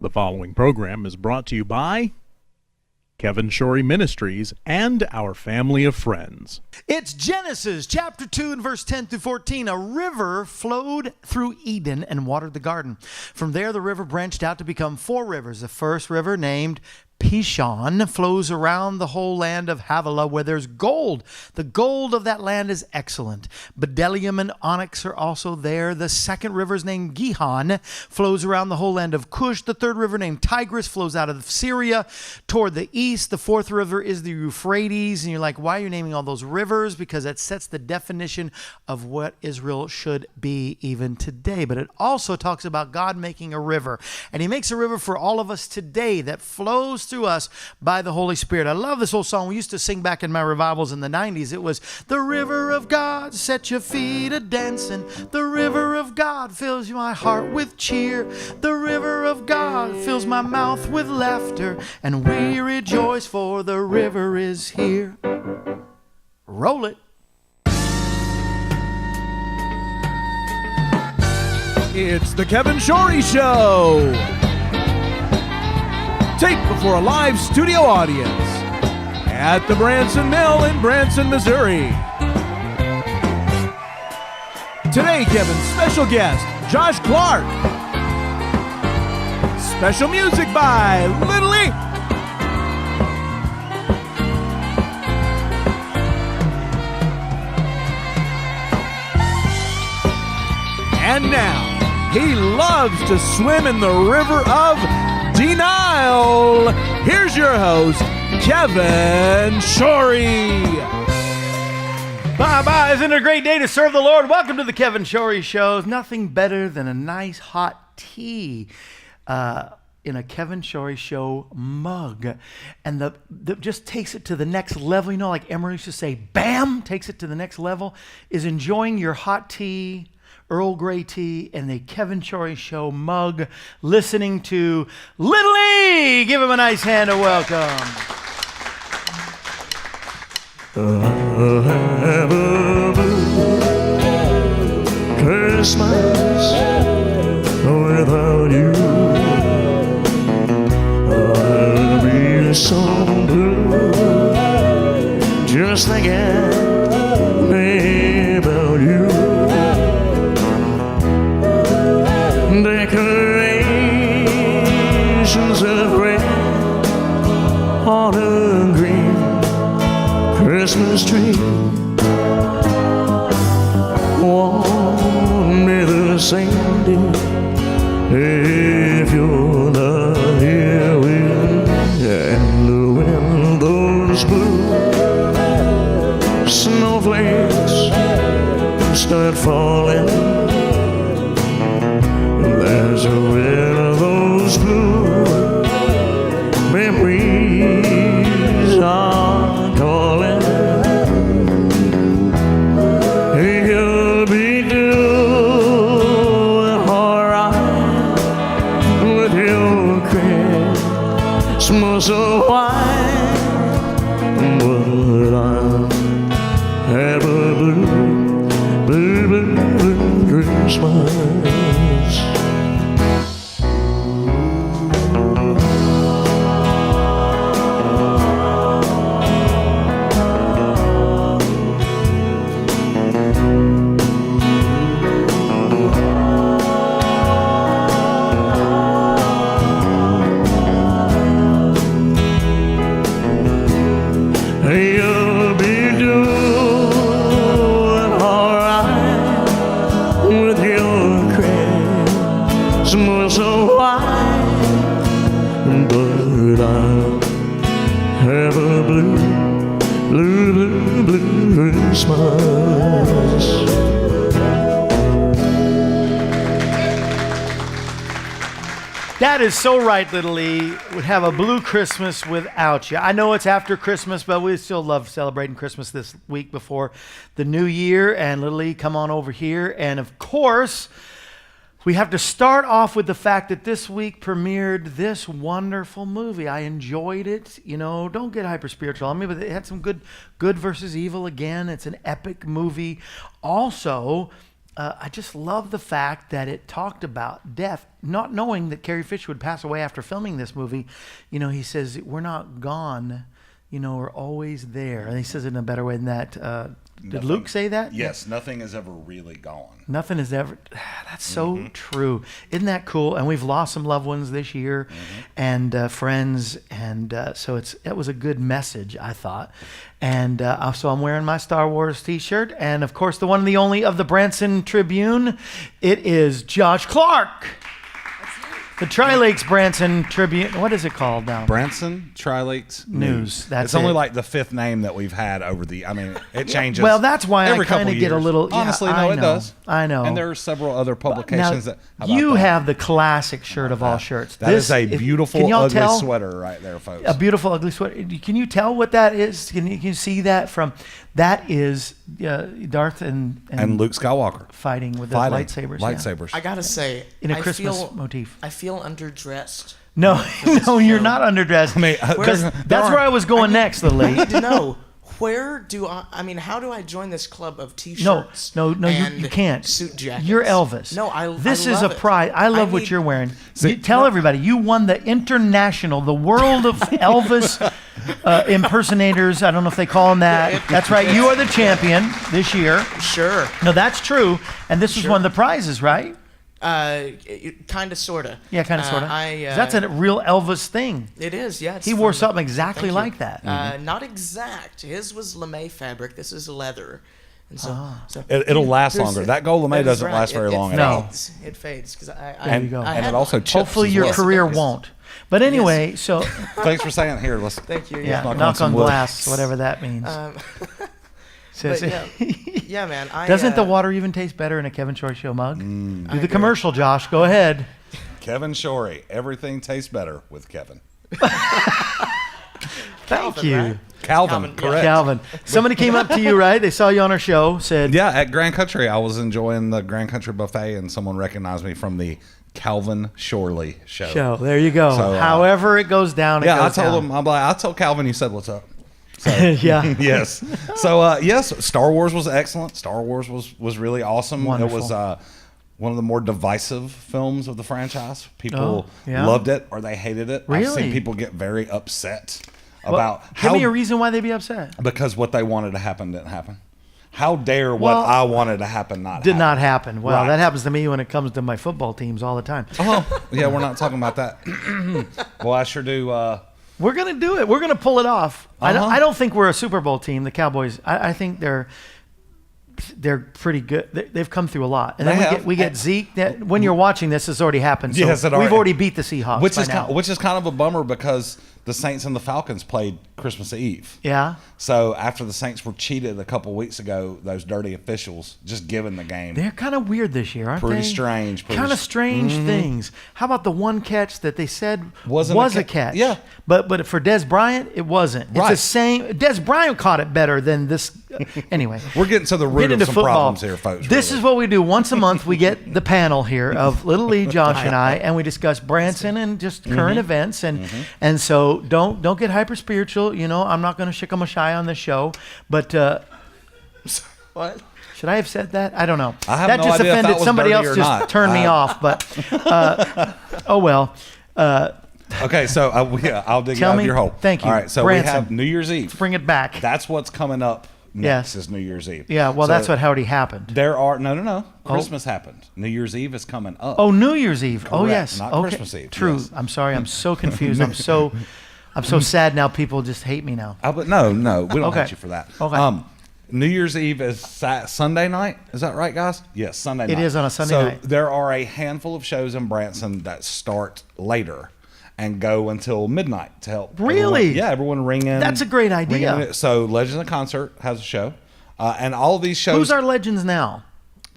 The following program is brought to you by Kevin Shorey Ministries and our family of friends. It's Genesis chapter 2 and verse 10 through 14. A river flowed through Eden and watered the garden. From there, the river branched out to become four rivers. The first river, named Pishon, flows around the whole land of Havilah, where there's gold. The gold of that land is excellent. Bdellium and onyx are also there. The second river is named Gihon, flows around the whole land of Cush. The third river, named Tigris, flows out of Syria toward the east. The fourth river is the Euphrates. And you're like, why are you naming all those rivers? Because it sets the definition of what Israel should be even today. But it also talks about God making a river. And he makes a river for all of us today that flows through us by the Holy Spirit. I love this old song we used to sing back in my revivals in the 90s. It was, the river of God set your feet a-dancing. The river of God fills my heart with cheer. The river of God fills my mouth with laughter. And we rejoice for the river is here. Roll it. It's the Kevin Shorey Show. Taped before a live studio audience at the Branson Mill in Branson, Missouri. Today, Kevin's special guest, Josh Clark. Special music by Little E. And now, he loves to swim in the river of denial. Here's your host, Kevin Shorey. Bye-bye. Isn't it a great day to serve the Lord? Welcome to the Kevin Shorey Show. Nothing better than a nice hot tea in a Kevin Shorey Show mug. And the just takes it to the next level. You know, like Emery used to say, bam, takes it to the next level, is enjoying your hot tea, Earl Grey tea, and a Kevin Shorey Show mug, listening to Little E. Give him a nice hand of welcome. Have a blue Christmas without you. I'll be so blue just thinking about you. Decorations of red on a green Christmas tree. Won't be the same day if you're not here with me. And when those blue snowflakes start falling, there's where those blue memories are calling. You'll be doing alright with your Christmas of white, but I'll have a blue, blue, blue, blue Christmas. You'll be doing alright with your Christmas of white, but I'll have a blue, blue, blue, blue Christmas. That is so right, Little E. Would have a blue Christmas without you. I know it's after Christmas, but we still love celebrating Christmas this week before the new year. And Little E, come on over here. And of course, we have to start off with the fact that this week premiered this wonderful movie. I enjoyed it. You know, don't get hyper spiritual on me, but it had some good versus evil again. It's an epic movie. Also, I just love the fact that it talked about death, not knowing that Carrie Fisher would pass away after filming this movie. You know, he says, we're not gone, you know, we're always there. And he says it in a better way than that. Did Luke say that? Yes, nothing is ever really gone. Nothing is ever. That's so true. Isn't that cool? And we've lost some loved ones this year, and friends, and so it was a good message, I thought. And so I'm wearing my Star Wars T-shirt, and of course the one and the only of the Branson Tribune. It is Josh Clark. The Tri-Lakes Branson Tribune. What is it called now? Branson Tri-Lakes News. That's it's only it. like the fifth name that we've had over the. I mean, it changes. Well, that's why every I kind couple of get a years. little. Yeah, Honestly, no, I it know, does. I know. And there are several other Now, publications that. How about you that? have the classic shirt of all shirts. That is a can beautiful, y'all ugly tell? sweater right there, folks. A beautiful, ugly sweater. Can you tell what that is? Can you see that from? That is Darth and and Luke Skywalker fighting with the fighting lightsabers. Lightsabers. I gotta say, In a I Christmas feel, motif. I feel underdressed. No, no, you're not underdressed. I mean, because that's where I was going next, little I lady. need to know where do I mean, how do I join this club of T-shirts? No, you and can't. Suit jackets. You're Elvis. No, This I is a love it. pride. I love what need- you're wearing. Tell everybody you won the international, the world of Elvis impersonators. I don't know if they call them that. That's right. You are the champion this year. Sure. No, that's true. And this was one of the prizes, right? Kind of, sorta. Yeah, kind of, sort of. 'Cause that's a real Elvis thing. It is, yeah. It's He wore fun. something exactly Thank you. like that. Not exact. His was lame fabric. This is leather. And so, It'll last there's- longer. That gold lame that is doesn't right. last very long at No. all. It fades because And, go. and it also chips. Hopefully as your well. career Yes. won't. But anyway, so Thanks for saying it. Here, let's. Thank you. yeah, knock knock on some on wood. glass, whatever that means. But Says- yeah, man. Doesn't the water even taste better in a Kevin Shorey Show mug? Do the commercial, Josh. Go ahead. Kevin Shorey. Everything tastes better with Kevin. Thank you. right? Calvin, Calvin, yeah. correct. Calvin. Somebody came up to you, right? They saw you on our show, said, Yeah, at Grand Country, I was enjoying the Grand Country buffet, and someone recognized me from the Calvin Shorley show. show. There you go. So, However it goes down, it Yeah, I goes told down. him. I'm like, I told Calvin you said what's up. Yeah. Yes. So yes, Star Wars was excellent. Star Wars was really awesome. Wonderful. It was one of the more divisive films of the franchise. People yeah? loved it or they hated it. I've Really? seen people get very upset Well, about give how me a reason why they'd be upset. because what they wanted to happen didn't happen. How dare what Well, I wanted to happen Did not happen. Well, Right. that happens to me when it comes to my football teams all the time. Oh, yeah, we're not talking about that. Well, I sure do. We're going to do it. We're going to pull it off. Uh-huh. I don't think we're a Super Bowl team, the Cowboys. I think they're pretty good. They've come through a lot. And They then have. we get Zeke. When you're watching this, it's already happened. So Yes, it we've already- already beat the Seahawks Which by is now. which is kind of a bummer because the Saints and the Falcons played Christmas Eve. Yeah. So after the Saints were cheated a couple weeks ago, those dirty officials just giving the game. They're kind of weird this year, aren't they? Pretty strange, pretty Kind of s- strange things. How about the one catch that they said Wasn't was a a ca- catch? yeah. But for Des Bryant, it wasn't. It's the Right. same. Des Bryant caught it better than this. Anyway. We're getting to the root Get of into some football. problems here, folks. This really. is what we do. Once a month, we get the panel here of Little Lee, Josh, and I, and we discuss Branson and just current events. And so don't get hyper spiritual. You know, I'm not going to shikamashi on the show. But What? should I have said that? I don't know. I have that no just idea if that offended was somebody dirty else. or Just not. turned me off. But oh well. Okay, so I'll dig Tell out me- of your hole. thank you. All right, so Branson. we have New Year's Eve. Bring it back. That's what's coming up Yes. next is New Year's Eve. Yeah. Well, So that's what already happened. There are no. Christmas happened. New Year's Eve is coming up. Oh, New Year's Eve. Oh, Correct, yes. not okay. Christmas Eve, True. yes. I'm sorry. I'm so confused. I'm so sad now. People just hate me now. But no, we don't Okay. hate you for that. Okay. New Year's Eve is Sunday night. Is that right, guys? Yes, Sunday night. It is on a Sunday so night. there are a handful of shows in Branson that start later and go until midnight to help. Really? Everyone ring in. That's a great idea. ring in. So Legends of Concert has a show, and all of these shows. Who's our legends now?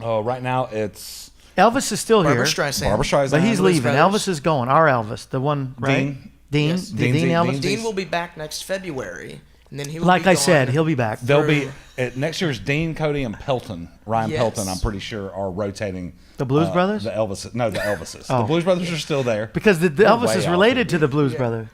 Right now it's Elvis is still Barbara here, Streisand. Barbara Streisand. but he's leaving. Brothers. Elvis is going. Our Elvis, the one, right? Dean. Yes. Dean Dean- Elvis. Dean- Dean will be back next February, and then he will Like be I said, gone. he'll be back. They'll for- be next year's Dean, Cody, and Pelton. Ryan Yes. Pelton, I'm pretty sure, are rotating. The Blues Brothers? The Elvises. No, the Elvises. Oh. The Blues Brothers are still there. Because the They're Elvis way is off. related to the Blues Brothers.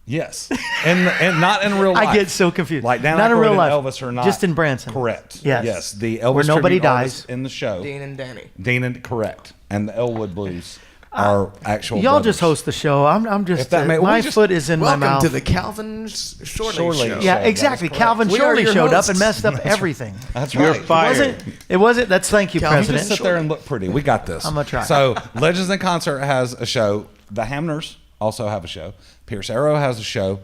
Yes, and not in real life. I get so confused. Like Dan not in Aykroyd real and life. Elvis are not Just in Branson. Correct. Yes. Yes. The Elvis Where nobody tribute artists dies. in the show. Dean and Danny. Dean and correct, and the Elwood Blues are actual. Y'all brothers. just host the show. I'm just If that may- my we just- foot is in my Welcome mouth. to the Calvin Shorey Shorey show. show. yeah, That is exactly. correct. Calvin We are Shorey your showed up hosts. and messed up everything. That's You're right. fired. It wasn't. That's thank you, Calvin, You President. just sit there and look pretty. We got this. I'm gonna try. So, Legends in Concert has a show. The Hamners also have a show. Pierce Arrow has a show.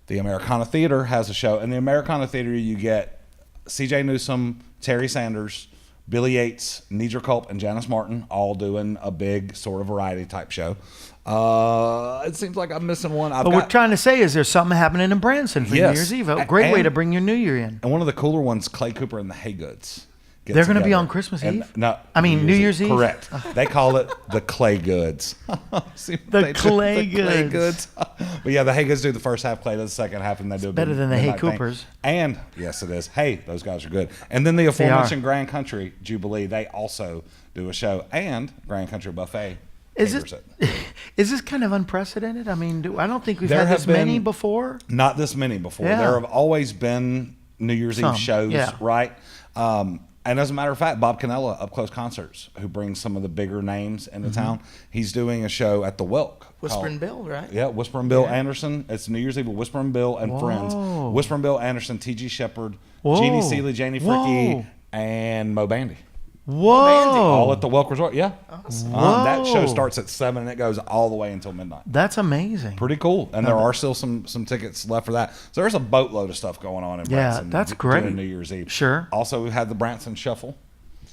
The Americana Theater has a show. In the Americana Theater, you get C.J. Newsom, Terry Sanders, Billy Yates, Nidra Culp, and Janice Martin all doing a big sort of variety type show. It seems like I'm missing one. But we're trying to say is there's something happening in Branson for Yes. New Year's Eve. A great way And- to bring your New Year in. And one of the cooler ones, Clay Cooper and the Haygoods. get They're gonna be together. on Christmas And- Eve? No, I mean, New Year's Eve? Correct. They call it the Clay Goods. See what The they do? Clay The Clay Goods. But yeah, the Haygoods do the first half, Clay does the second half, and they do a better big than the Hay midnight thing. Coopers. And yes, it is. Hey, those guys are good. And then the aforementioned Grand Country Jubilee, they also do a show, and Grand Country Buffet. Is caters it? Is this kind of unprecedented? I mean, I don't think we've There had have this many been- before. Not this many before. Yeah. There have always been New Year's Some, Eve shows, yeah. right? And as a matter of fact, Bob Cannella, Up Close Concerts, who brings some of the bigger names into Mm-hmm. town, he's doing a show at the Welk. Whispering called- Bill, right? Yeah, Whispering Bill Anderson. It's New Year's Eve with Whispering Bill and Whoa. friends. Whispering Bill Anderson, T.G. Shepard, Whoa. Jeannie Seeley, Janie Fricky, Whoa. and Mo Bandy. Whoa! All at the Welk Resort. Yeah. That show Whoa. starts at 7 and it goes all the way until midnight. That's amazing. Pretty cool, and there are still some tickets left for that. So there's a boatload of stuff going on in Yeah, Branson. that's during great. New Year's Eve. Sure. Also, we had the Branson Shuffle.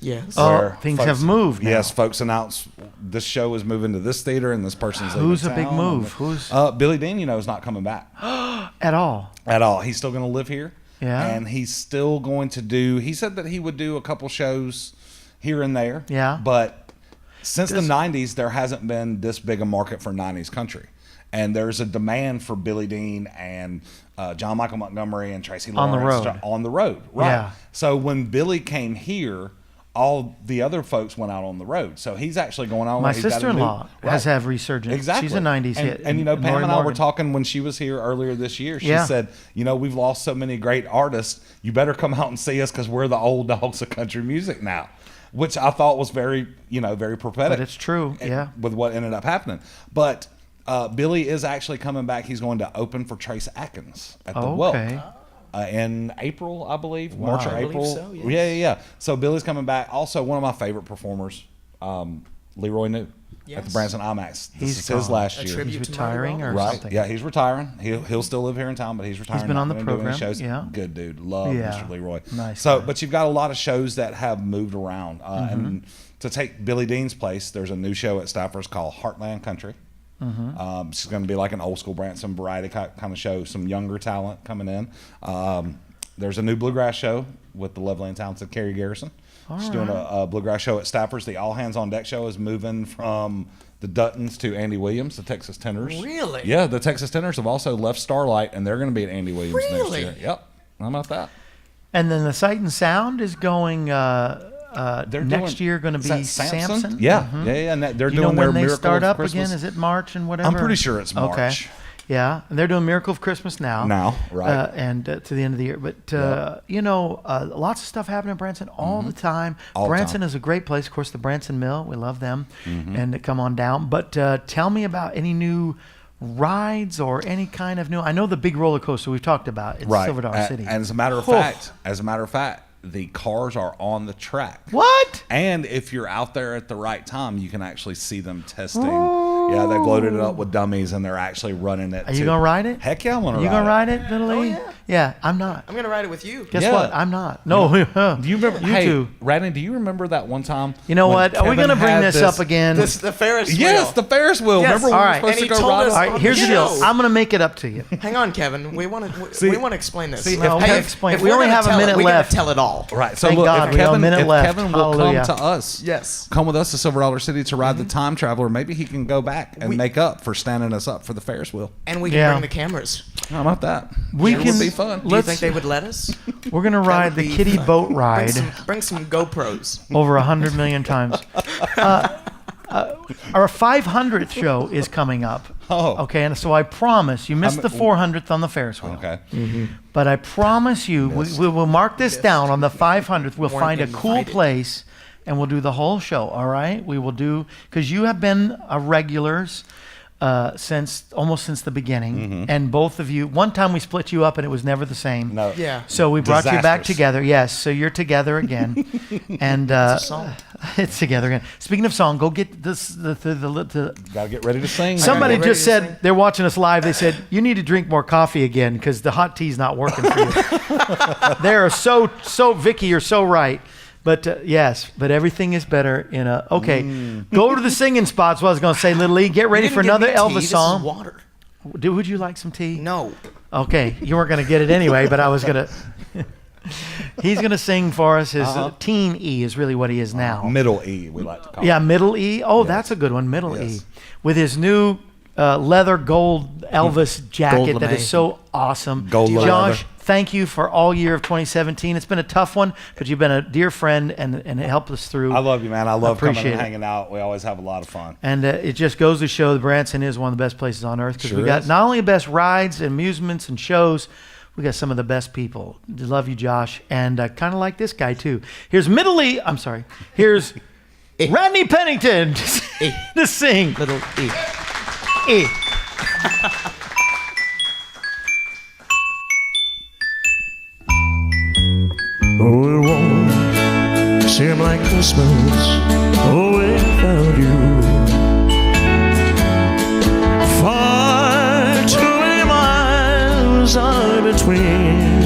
Yes. Oh, where things have moved now. Yes, folks announce this show is moving to this theater, and this person's leaving Who's a big town. move? Who's Billy Dean? Is not coming back at all? at all. He's still going to live here. Yeah. and he's still going to do. He said that he would do a couple shows here and there. Yeah. but since the 90s, there hasn't been this big a market for 90s country. And there's a demand for Billy Dean and John Michael Montgomery and Tracy On the Lawrence road. on the road, right? Yeah. So when Billy came here, all the other folks went out on the road. So he's actually going on. My he's got a new- sister-in-law has Right. had resurgence. Exactly. She's a '90s and, hit. And you know, Pam Lori and I were Morgan. talking when she was here earlier this year. She Yeah. said, you know, we've lost so many great artists. You better come out and see us because we're the old dogs of country music now. Which I thought was very, very prophetic. But it's true, yeah. With what ended up happening. But Billy is actually coming back. He's going to open for Trace Atkins at the Okay. Welk. In April, I believe, March or I believe April. so, yes. Yeah. So Billy's coming back. Also, one of my favorite performers, Leroy New, at the Yes. Branson IMAX. This He's is his gone. last A year. tribute He's to Marty retiring or Roberts. Right? something. Yeah, he's retiring. He'll still live here in town, but he's retiring. been on not the gonna do any program, shows. yeah. Good dude. Love Yeah. Mr. Leroy. Nice So, guy. but you've got a lot of shows that have moved around, Mm-hmm. and to take Billy Dean's place, there's a new show at Stafford's called Heartland Country. Mm-hmm. It's going to be like an old school Branson variety kind of show. Some younger talent coming in. There's a new bluegrass show with the lovely and talented Carrie Garrison. She's doing a bluegrass show at Stafford's. The All Hands on Deck show is moving from the Duttons to Andy Williams, the Texas Tenors. Really? Yeah, the Texas Tenors have also left Starlight, and they're going to be at Andy Williams Really? next year. Yep. How about that? And then the Sight and Sound is going next year. Going to is be that Samson. Yeah, yeah. And they're Do you know doing their when they Miracle start of up Christmas. again? Is it March and whatever? I'm pretty sure it's March. Okay. Yeah, and they're doing Miracle of Christmas now. Now, right. And to the end of the year. But, lots of stuff happening in Branson all the time. Mm-hmm. All the Branson time. is a great place. Of course, the Branson Mill, we love them. Mm-hmm. And come on down. But tell me about any new rides or any kind of new. I know the big roller coaster we've talked about in Right. Silver Dollar City. And as a matter of Oh. fact, the cars are on the track. What? And if you're out there at the right time, you can actually see them testing. Yeah, they've loaded it up with dummies, and they're actually running it. Are you going to ride it? Heck yeah, I'm going to You ride going to it. ride it, Little Lee? yeah. Yeah, I'm not. I'm gonna ride it with you. Guess Yeah. what? I'm not. No. Do you remember? You hey, two. Radney, do you remember that one time? You know when what? Are we Kevin going to bring had this up again? This the Ferris wheel. Yes, the Ferris wheel. Yes. Remember when All we right. were supposed And to he go told ride us- it? All right, here's the deal. Show. I'm going to make it up to you. Hang on, Kevin. We want to explain this. see, No, we gotta explain. if We we're only gonna have a tell minute it, we gotta left. tell it all. Right. So Thank look, God, if we got a minute if left. Kevin will Hallelujah. come to us, Yes. come with us to Silver Dollar City to ride the Time Traveler, maybe he can go back and make up for standing us up for the Ferris wheel. And we can Yeah. bring the cameras. How about that? We Sure can would be fun. Do you think they would let us? We're going to ride would the be kiddie fun. boat ride Bring some GoPros. over 100 million times. Our 500th show is coming up. Oh. Okay, and so I promise you missed the 400th on the Ferris wheel. Okay. But I promise you, we will mark this down on the 500th. We'll Weren't find a cool invited. place, and we'll do the whole show. All right? We will do, because you have been a regulars almost since the beginning, and both of you. One time we split you up, and it was never the same. No. Yeah. So we brought you back Disastrous. together. Yes. So you're together again, and It's a song. it's together again. Speaking of song, go get this. The Gotta get ready to sing. somebody ready just to said sing? they're watching us live. They said you need to drink more coffee again because the hot tea's not working for you. They are so Vicky, you're so right. But yes, but everything is better in a okay. Go over to the singing spots. What I was going to say, Little Lee, get ready You for didn't give another me tea. Elvis This is song. water. Would you like some tea? No. Okay, you weren't going to get it anyway, but I was going to. He's going to sing for us. His teen E is really what he is now. Middle E, we like to call Yeah, it. middle E. Oh, that's a good one. Middle Yes. E. With his new leather gold Elvis jacket Gold that lame. is so awesome. Gold leather. Josh, thank you for all year of 2017. It's been a tough one, but you've been a dear friend and it helped us through. I love you, man. I love coming Appreciate and it. hanging out. We always have a lot of fun. And it just goes to show that Branson is one of the best places on earth because we Sure got is. not only the best rides and amusements and shows, we got some of the best people. Love you, Josh. And kind of like this guy, too. Here's Middle E. I'm sorry. Here's Rodney Pennington to sing. Little E. E. Oh, it won't seem like Christmas, oh, without you. Far too many miles are between.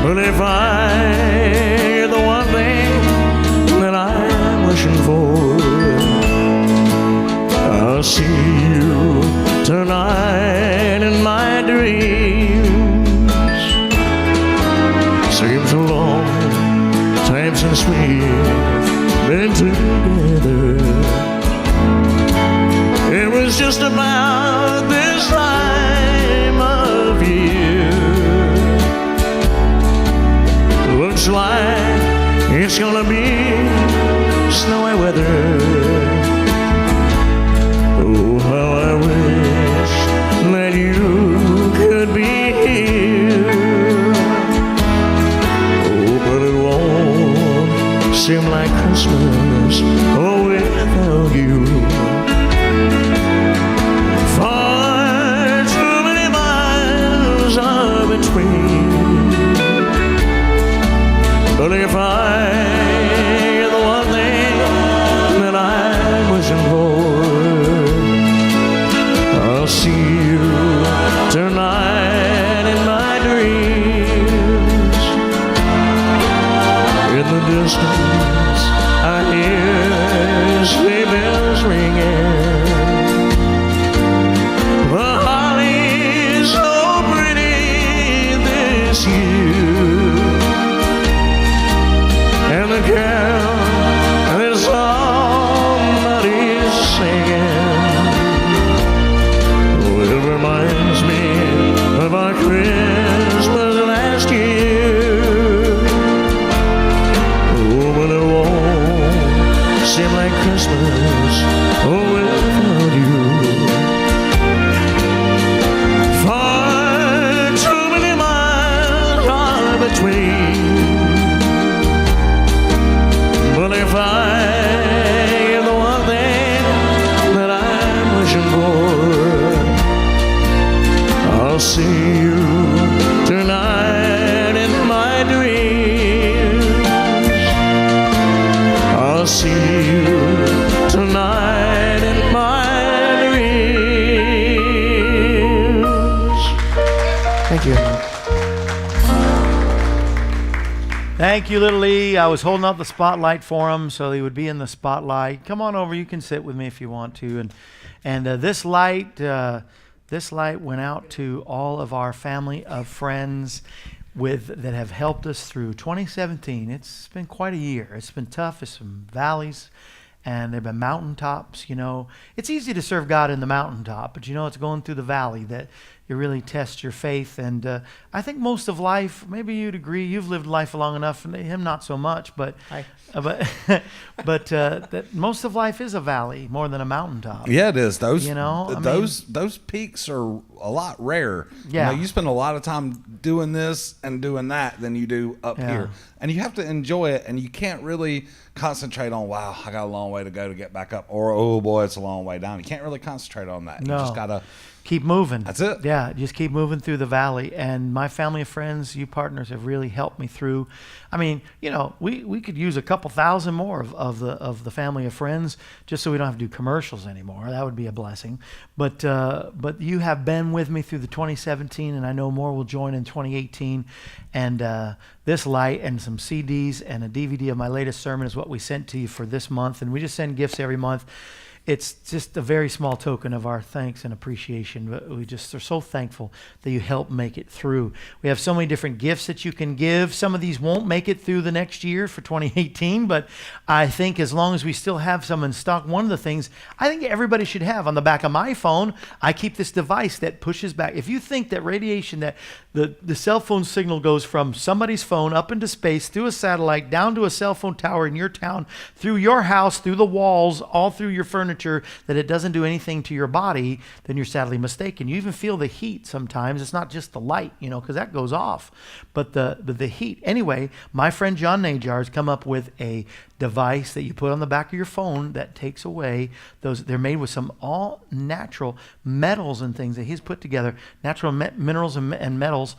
But if I get the one thing that I'm wishing for, I'll see you tonight in my dreams. Seems a long time since we've been together. It was just about this time of year. Looks like it's gonna be snowy weather. Oh, how I wish that you could be here. Oh, but it won't seem like Christmas, oh, without you. Far too many miles are between. But if I get the one thing that I'm wishing for, I'll see you tonight in my dreams. In the distance, I hear sleigh bells ringing. The holly's so pretty this year, and the carol that somebody's singing, oh, it reminds me of our Christmas last year. Oh, but it won't seem like Christmas, oh, without you. Far too many miles are between. But if I get the one thing that I'm wishing for, I'll see you tonight in my dreams. I'll see you tonight in my dreams. Thank you. Thank you, Little Lee. I was holding up the spotlight for him so he would be in the spotlight. Come on over. You can sit with me if you want to. And this light went out to all of our family of friends that have helped us through 2017. It's been quite a year. It's been tough. There's some valleys, and there've been mountaintops. You know, it's easy to serve God in the mountaintop, but you know, it's going through the valley that really test your faith. And I think most of life, maybe you'd agree, you've lived life long enough, and him not so much, but Hi. that most of life is a valley more than a mountaintop. Yeah, it is. Those those peaks are a lot rarer. Yeah. You spend a lot of time doing this and doing that than you do up Yeah. here, and you have to enjoy it. And you can't really concentrate on, wow, I got a long way to go to get back up, or oh boy, it's a long way down. You can't really concentrate on that. No. You just gotta Keep moving. That's it. Yeah, just keep moving through the valley. And my family of friends, you partners, have really helped me through. I mean, we could use a couple thousand more of the family of friends just so we don't have to do commercials anymore. That would be a blessing. But you have been with me through the 2017, and I know more will join in 2018. And this light and some CDs and a DVD of my latest sermon is what we sent to you for this month. And we just send gifts every month. It's just a very small token of our thanks and appreciation, but we just are so thankful that you help make it through. We have so many different gifts that you can give. Some of these won't make it through the next year for 2018, but I think as long as we still have some in stock, one of the things I think everybody should have on the back of my phone, I keep this device that pushes back. If you think that radiation, that the cell phone signal goes from somebody's phone up into space, through a satellite, down to a cell phone tower in your town, through your house, through the walls, all through your furniture, that it doesn't do anything to your body, then you're sadly mistaken. You even feel the heat sometimes. It's not just the light, because that goes off, but the heat. Anyway, my friend John Najar has come up with a device that you put on the back of your phone that takes away those. They're made with some all natural metals and things that he's put together, natural minerals and metals,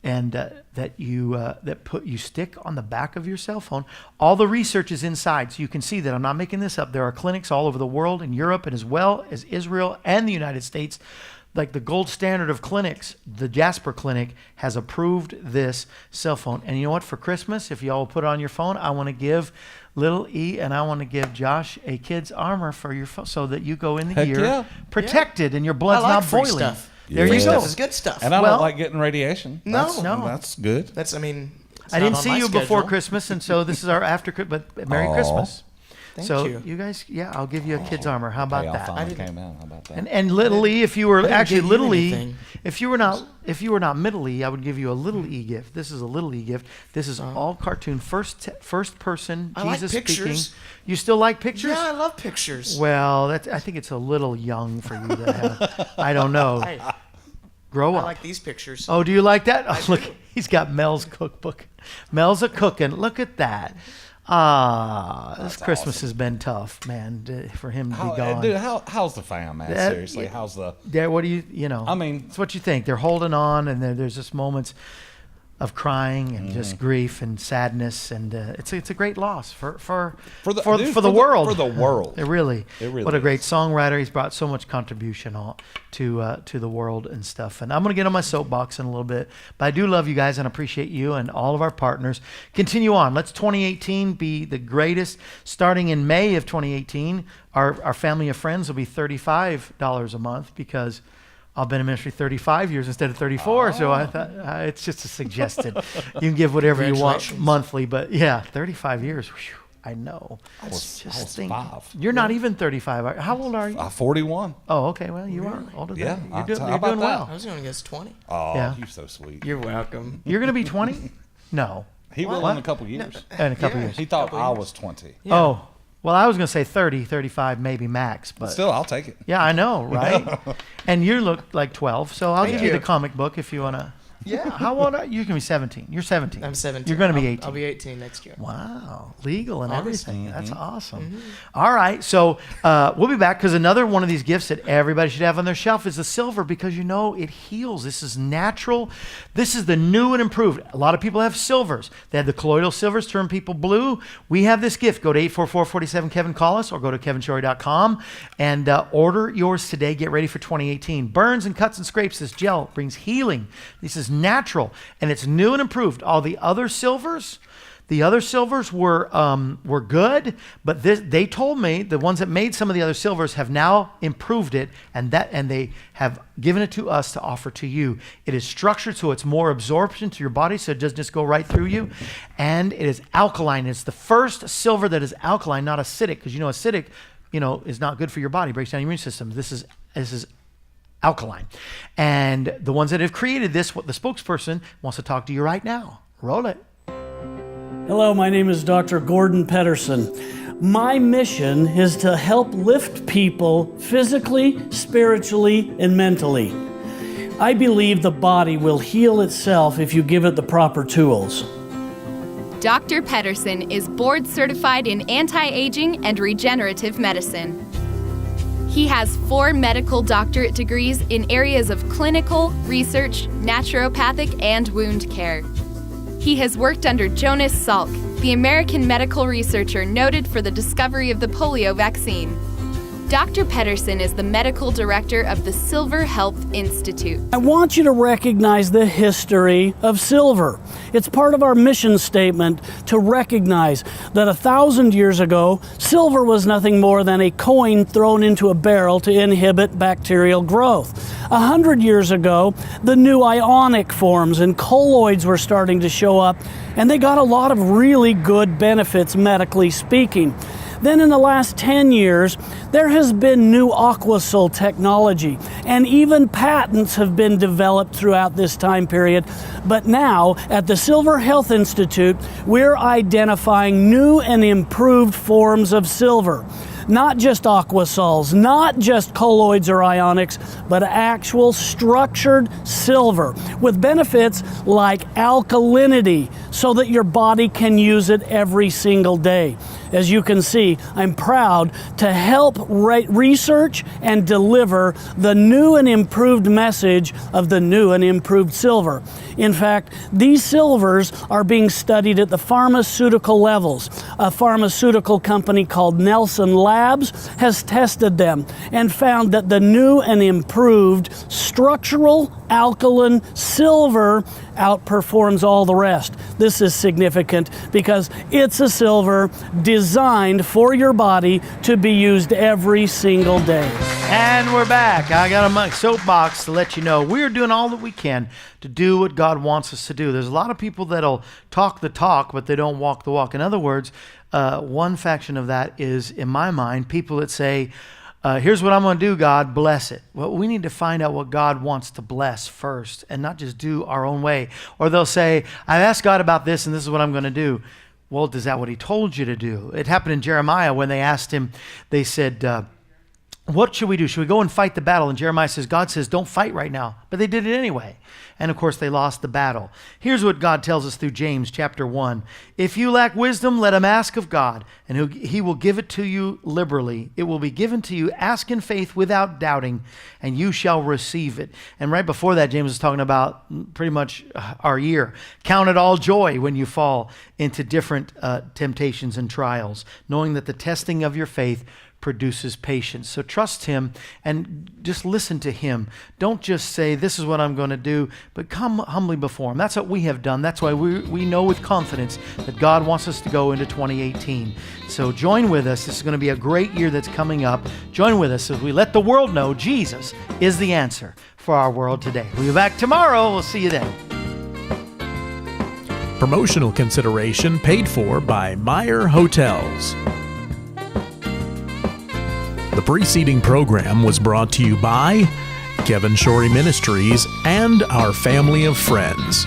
and that you stick on the back of your cell phone. All the research is inside, so you can see that I'm not making this up. There are clinics all over the world, in Europe and as well as Israel and the United States. Like the gold standard of clinics, the Jasper Clinic has approved this cell phone. And you know what? For Christmas, if y'all will put it on your phone, I want to give little E and I want to give Josh a kid's armor for your phone, so that you go in the Heck year yeah. protected and your blood's I like not free boiling. stuff. There Free you stuff go. is good stuff. And I Well- don't like getting radiation. No. That's good. It's I not didn't on see my you before schedule. Christmas, and so this is our after. But Merry Aw. Christmas. Thank so you. guys, I'll give you a kid's armor. How about Payoff that? finally didn't- came out. How about that? And little E, if you were didn't actually give you little E, anything. if you were not middle E, I would give you a little E gift. This is a little E gift. This is all cartoon, first person, I like Jesus pictures. speaking. You still like pictures? Yeah, I love pictures. Well, I think it's a little young for you to have. I don't know. Hey, Grow I up. like these pictures. Oh, do you like that? Oh, look, he's got Mel's cookbook. Mel's a cooking. Look at that. This Christmas has been tough, man, for him to be gone. Dude, how's the fam, man? That- Seriously, how's the? Yeah, what do you know? I mean- it's what you think. They're holding on, and there's just moments of crying and just grief and sadness, and it's a great loss for the world. For the world. It really what a great is. songwriter. He's brought so much contribution to the world and stuff. And I'm going to get on my soapbox in a little bit, but I do love you guys and appreciate you and all of our partners. Continue on. Let's 2018 be the greatest. Starting in May of 2018, our family of friends will be $35 a month, because I've been in ministry 35 years instead of 34, so I thought it's just a suggested. You can give whatever you want Congratulations. monthly, but yeah, 35 years. Whew, I know. I was Think. 5. You're not even 35. How old are you? 41. Oh, okay. Well, you are older Yeah, than me. how You're about doing that? well. I was going to guess 20. Oh, Yeah. you're so sweet. You're welcome. You're going to be 20? No, He will What? in a couple years. in a couple years. He thought Couple I years. was 20. Yeah. Oh, well, I was going to say 30, 35, maybe max, but Still, I'll take it. yeah, I know, right? And you look like 12, so I'll Thank give you you. the comic book if you want to. Yeah. How old are you? You can be 17. You're 17. I'm 17. You're going to be I'll- 18. I'll be 18 next year. Wow, legal and August. everything. That's awesome. All right, so we'll be back, because another one of these gifts that everybody should have on their shelf is the silver, because it heals. This is natural. This is the new and improved. A lot of people have silvers. They have the colloidal silvers, turn people blue. We have this gift. Go to 844-47-KEVIN, call us, or go to kevinshorey.com and order yours today. Get ready for 2018. Burns and cuts and scrapes. This gel brings healing. This is natural, and it's new and improved. All the other silvers were good, but they told me the ones that made some of the other silvers have now improved it, and they have given it to us to offer to you. It is structured so it's more absorption to your body, so it doesn't just go right through you, and it is alkaline. It's the first silver that is alkaline, not acidic, because acidic, is not good for your body, breaks down your immune system. This is alkaline. And the ones that have created this, what the spokesperson wants to talk to you right now. Roll it. Hello, my name is Dr. Gordon Pedersen. My mission is to help lift people physically, spiritually, and mentally. I believe the body will heal itself if you give it the proper tools. Dr. Pedersen is board certified in anti-aging and regenerative medicine. He has 4 medical doctorate degrees in areas of clinical, research, naturopathic, and wound care. He has worked under Jonas Salk, the American medical researcher noted for the discovery of the polio vaccine. Dr. Pedersen is the medical director of the Silver Health Institute. I want you to recognize the history of silver. It's part of our mission statement to recognize that 1,000 years ago, silver was nothing more than a coin thrown into a barrel to inhibit bacterial growth. 100 years ago, the new ionic forms and colloids were starting to show up, and they got a lot of really good benefits medically speaking. Then in the last 10 years, there has been new aquasol technology, and even patents have been developed throughout this time period. But now, at the Silver Health Institute, we're identifying new and improved forms of silver. Not just aquasols, not just colloids or ionics, but actual structured silver with benefits like alkalinity so that your body can use it every single day. As you can see, I'm proud to help research and deliver the new and improved message of the new and improved silver. In fact, these silvers are being studied at the pharmaceutical levels. A pharmaceutical company called Nelson Labs has tested them and found that the new and improved structural alkaline silver outperforms all the rest. This is significant because it's a silver designed for your body to be used every single day. And we're back. I got a soapbox to let you know we're doing all that we can to do what God wants us to do. There's a lot of people that'll talk the talk, but they don't walk the walk. In other words, one faction of that is, in my mind, people that say, here's what I'm going to do, God, bless it. Well, we need to find out what God wants to bless first and not just do our own way. Or they'll say, I've asked God about this and this is what I'm going to do. Well, is that what he told you to do? It happened in Jeremiah when they asked him, they said, what should we do? Should we go and fight the battle? And Jeremiah says, God says, don't fight right now. But they did it anyway. And of course, they lost the battle. Here's what God tells us through James chapter 1. If you lack wisdom, let him ask of God, and he will give it to you liberally. It will be given to you. Ask in faith without doubting, and you shall receive it. And right before that, James is talking about pretty much our year. Count it all joy when you fall into different temptations and trials, knowing that the testing of your faith produces patience. So trust him and just listen to him. Don't just say, this is what I'm going to do, but come humbly before him. That's what we have done. That's why we know with confidence that God wants us to go into 2018. So join with us. This is going to be a great year that's coming up. Join with us as we let the world know Jesus is the answer for our world today. We'll be back tomorrow. We'll see you then. Promotional consideration paid for by Meyer Hotels. The preceding program was brought to you by Kevin Shorey Ministries and our family of friends.